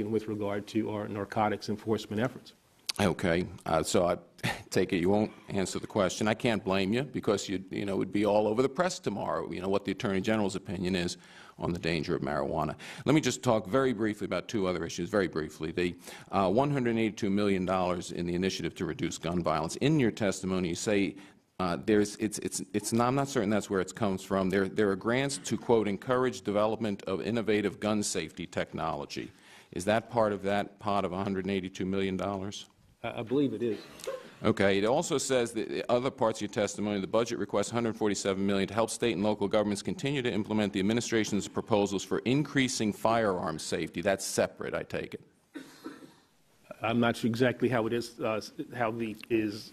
with regard to our narcotics enforcement efforts. Okay, so I take it you won't answer the question. I can't blame you because it would be all over the press tomorrow. What the Attorney General's opinion is on the danger of marijuana. Let me just talk very briefly about two other issues. Very briefly, the $182 million in the initiative to reduce gun violence. In your testimony, you say I'm not certain that's where it comes from. There are grants to, quote, encourage development of innovative gun safety technology. Is that part of that pot of $182 million? I believe it is. Okay. It also says that the other parts of your testimony, the budget requests $147 million to help state and local governments continue to implement the administration's proposals for increasing firearms safety. That's separate, I take it. I'm not sure exactly how it is,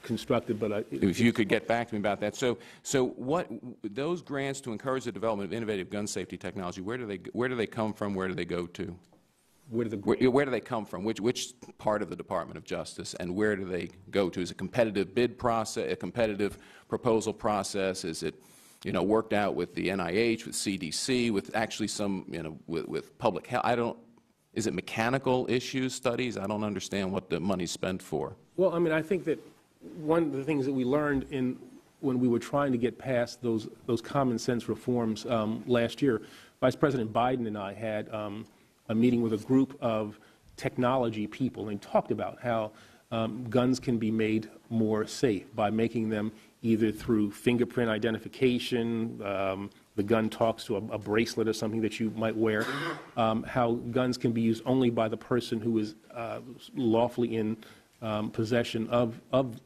constructed, but if you could get back to me about that. So what those grants to encourage the development of innovative gun safety technology? Where do they come from? Where do they go to? Where do they come from? Which part of the Department of Justice, and where do they go to? Is it a competitive bid process, a competitive proposal process? Is it worked out with the NIH, with CDC, with actually some with public health? Is it mechanical issues studies? I don't understand what the money's spent for. Well, I mean, I think that one of the things that we learned when we were trying to get past those common sense reforms last year, Vice President Biden and I had a meeting with a group of technology people and talked about how guns can be made more safe by making them either through fingerprint identification, the gun talks to a bracelet or something that you might wear, how guns can be used only by the person who is lawfully in possession of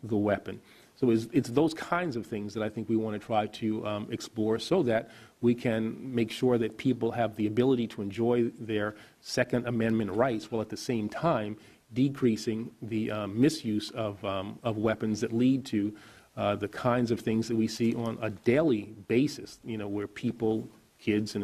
the weapon. So it's those kinds of things that I think we want to try to explore so that we can make sure that people have the ability to enjoy their Second Amendment rights while at the same time decreasing the misuse of weapons that lead to the kinds of things that we see on a daily basis, where people, kids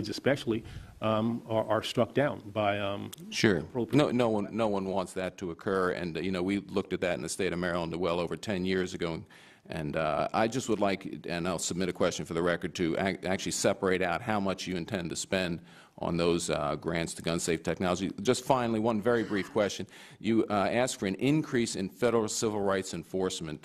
especially, are struck down by sure. No one wants that to occur, and we looked at that in the state of Maryland well over 10 years ago, and I just would like, and I'll submit a question for the record, to actually separate out how much you intend to spend on those grants to gun safe technology. Just finally, one very brief question. You asked for an increase in federal civil rights enforcement